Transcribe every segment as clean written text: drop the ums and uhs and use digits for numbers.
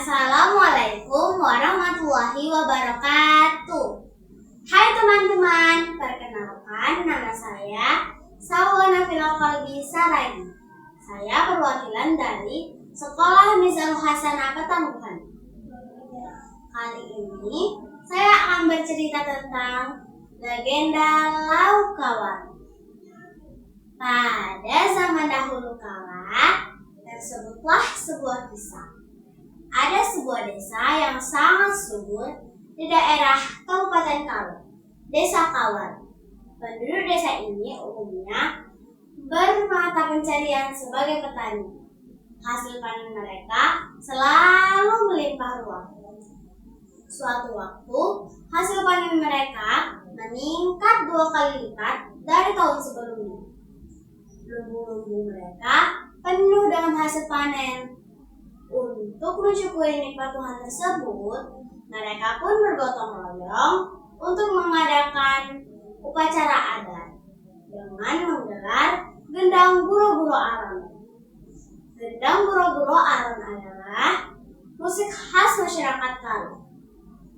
Assalamualaikum warahmatullahi wabarakatuh. Hai teman-teman, perkenalkan nama saya Sawana Filaqalbi Saragi. Saya perwakilan dari Sekolah Mizanul Hasanah Petamburan. Kali ini saya akan bercerita tentang legenda Laukawan. Pada zaman dahulu kala, tersebutlah sebuah kisah. Ada sebuah desa yang sangat subur di daerah Kabupaten Kaur, Desa Kawan. Penduduk desa ini umumnya bermata pencarian sebagai petani. Hasil panen mereka selalu melimpah ruah. Suatu waktu, hasil panen mereka meningkat 2 kali lipat dari tahun sebelumnya. Lumbung-lumbung mereka penuh dengan hasil panen. Untuk mensyukuri nikmat Tuhan tersebut, mereka pun bergotong royong untuk mengadakan upacara adat dengan menggelar gendang buro-buro aron. Gendang buro-buro aron adalah musik khas masyarakat Kaur.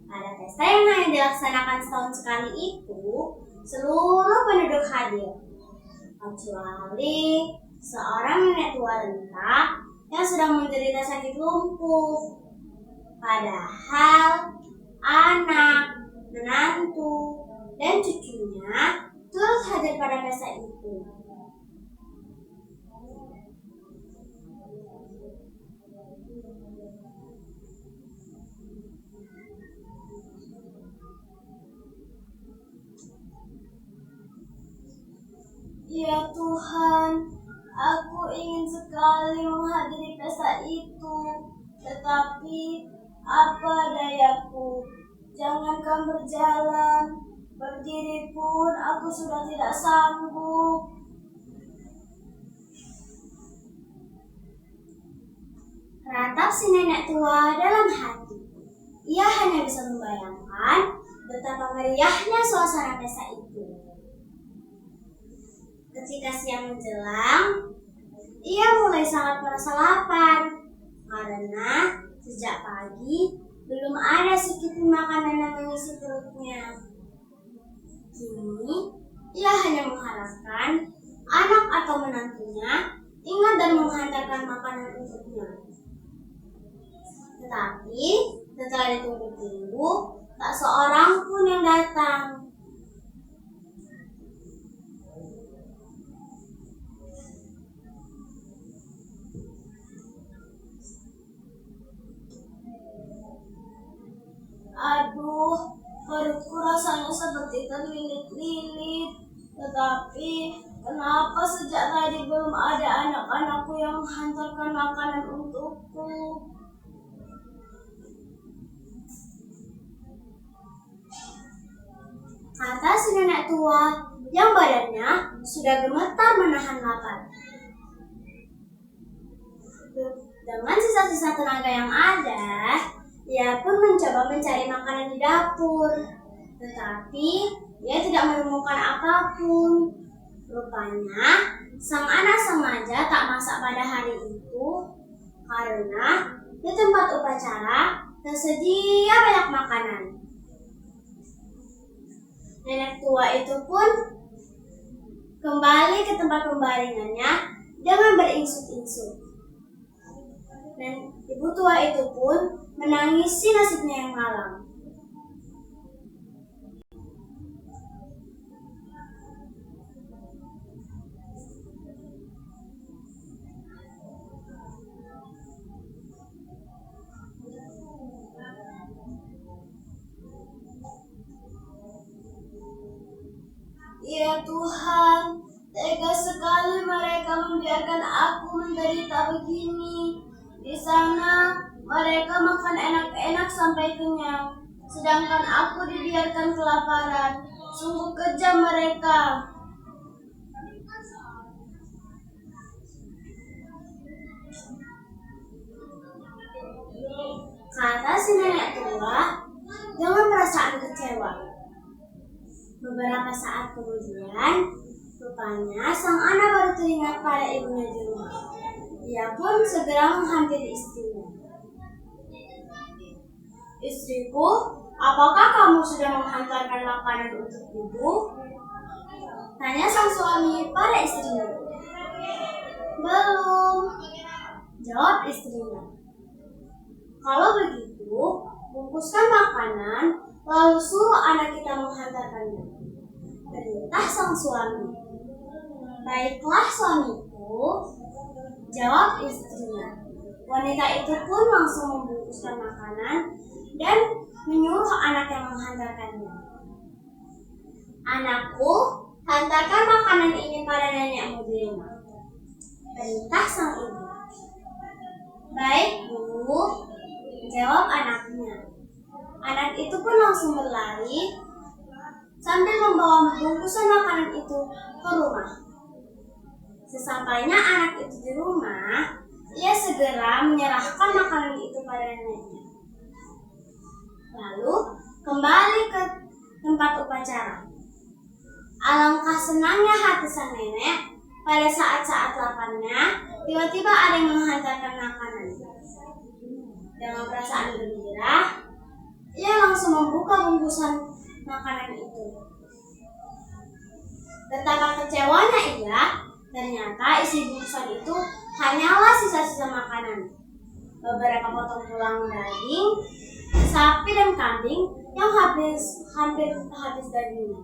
Pada pesta yang hanya dilaksanakan setahun sekali itu, seluruh penduduk hadir, kecuali seorang nenek tua renta yang sedang menderita sakit lumpuh. Padahal anak, menantu, dan cucunya turut hadir pada pesta itu. Ya Tuhan, aku ingin sekali menghadiri pesta itu, tetapi apa dayaku? Jangankan berjalan, berdiri pun aku sudah tidak sanggup. Ratap si nenek tua dalam hati. Ia hanya bisa membayangkan betapa meriahnya suasana pesta itu. Ketika siang menjelang, ia mulai sangat merasa lapar karena sejak pagi belum ada sedikit makanan yang mengisi perutnya. Kini, ia hanya mengharapkan anak atau menantunya ingat dan menghantarkan makanan untuknya. Tetapi, setelah ditunggu-tunggu, tak seorang pun yang datang. Aduh, perutku rasanya seperti terlilit-lilit. Tetapi, kenapa sejak tadi belum ada anak-anakku yang menghantarkan makanan untukku? Kata si nenek tua yang badannya sudah gemetar menahan lapar. Dengan sisa-sisa tenaga yang ada, ia pun mencoba mencari makanan di dapur, tetapi ia tidak menemukan apapun. Rupanya, sang anak sengaja tak masak pada hari itu karena di tempat upacara tersedia banyak makanan. Nenek tua itu pun kembali ke tempat pembaringannya dengan beringsut-insut. Dan ibu tua itu pun menangisi nasibnya yang malang. Ya Tuhan, tega sekali mereka membiarkan aku menderita begini. Di sana mereka makan enak-enak sampai kenyang, sedangkan aku dibiarkan kelaparan. Sungguh kejam mereka. Kata si nenek tua dengan perasaan kecewa. Beberapa saat kemudian, rupanya sang anak baru teringat pada ibunya di rumah. Ia pun segera menghampiri istrinya. Istriku, apakah kamu sudah menghantarkan makanan untuk ibu? Tanya sang suami pada istrinya. Belum, jawab istrinya. Kalau begitu, bungkuskan makanan, lalu suruh anak kita menghantarkannya. Perintah sang suami. Baiklah suamiku, jawab istrinya. Wanita itu pun langsung membungkuskan makanan dan menyuruh anak yang menghantarkannya. Anakku, hantarkan makanan ini pada nenekmu di rumah. Perintah sang ibu. Baik, Bu, jawab anaknya. Anak itu pun langsung berlari sambil membawa bungkusan makanan itu ke rumah. Sesampainya anak itu di rumah, ia segera menyerahkan makanan itu pada neneknya. Lalu kembali ke tempat upacara. Alangkah senangnya hati sang nenek pada saat-saat laparnya, tiba-tiba ada yang menghantarkan makanan. Dengan perasaan gembira, ia langsung membuka bungkusan makanan itu. Betapa kecewanya ia, ternyata isi bungkusan itu hanyalah sisa-sisa makanan. Beberapa potong tulang daging, sapi dan kambing yang hampir habis dagingnya.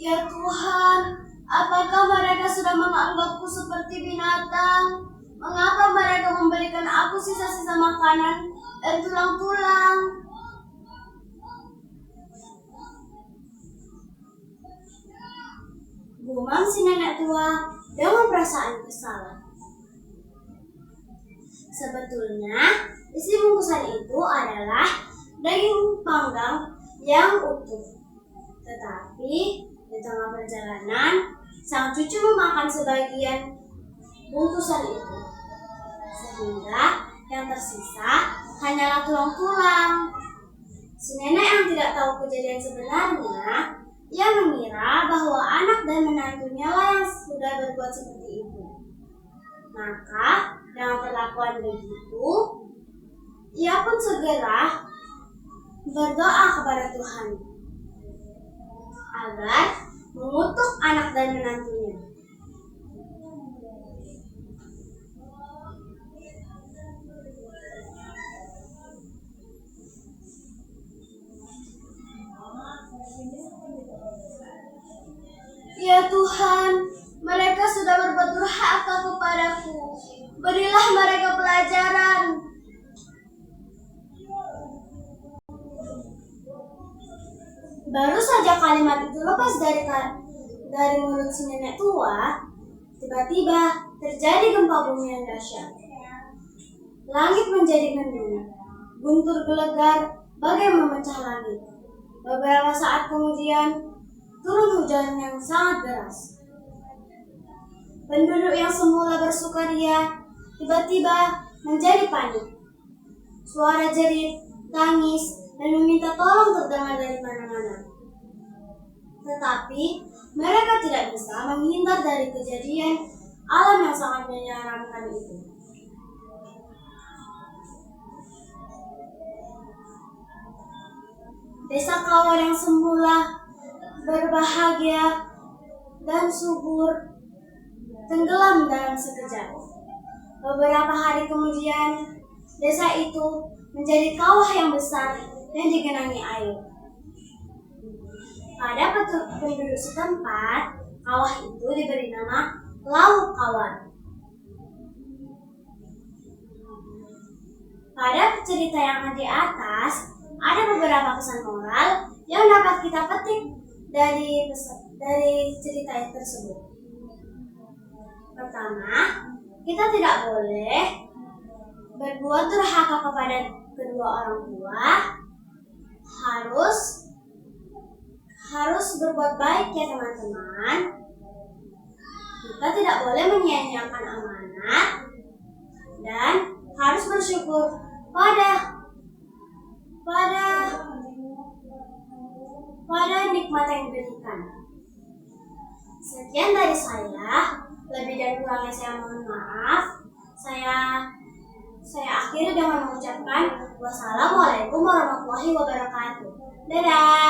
Ya Tuhan, apakah mereka sudah menganggapku seperti binatang? Mengapa mereka memberikan aku sisa-sisa makanan dan tulang-tulang? Gumam si nenek tua dengan perasaan kesal. Sebetulnya, isi bungkusan itu adalah daging panggang yang utuh. Tetapi di tengah perjalanan, sang cucu memakan sebagian bungkusan itu, sehingga yang tersisa hanyalah tulang-tulang. Si nenek yang tidak tahu kejadian sebenarnya, ia mengira bahwa anak dan menantunya lah yang sudah berbuat seperti itu. Maka dengan perlakuan begitu, ia pun segera berdoa kepada Tuhan agar mengutuk anak dan menantunya. Ya Tuhan, mereka sudah berbuat durhaka kepadaku. Berilah mereka pelajaran. Baru saja kalimat itu lepas dari mulut si nenek tua, tiba-tiba terjadi gempa bumi yang dahsyat. Langit menjadi mendung, guntur gelegar bagai memecah langit. Beberapa saat kemudian, turun hujan yang sangat deras. Penduduk yang semula bersukaria tiba-tiba menjadi panik. Suara jerit, tangis, dan meminta tolong terdengar dari mana-mana. Tetapi mereka tidak bisa menghindar dari kejadian alam yang sangat menyeramkan itu. Desa Kawar yang semula berbahagia dan subur tenggelam dalam sekejap. Beberapa hari kemudian, desa itu menjadi kawah yang besar dan digenangi air. Pada penduduk setempat, kawah itu diberi nama Laut Kawar. Pada cerita yang di atas, ada beberapa pesan moral yang dapat kita petik dari cerita tersebut. Pertama, kita tidak boleh berbuat durhaka kepada kedua orang tua. Harus berbuat baik ya teman-teman. Kita tidak boleh menyia-nyiakan amanat dan harus bersyukur pada nikmat yang diberikan. Sekian dari saya, lebih dan kurangnya saya mohon maaf. Saya akhiri dengan mengucapkan wassalamualaikum warahmatullahi wabarakatuh. Dadah.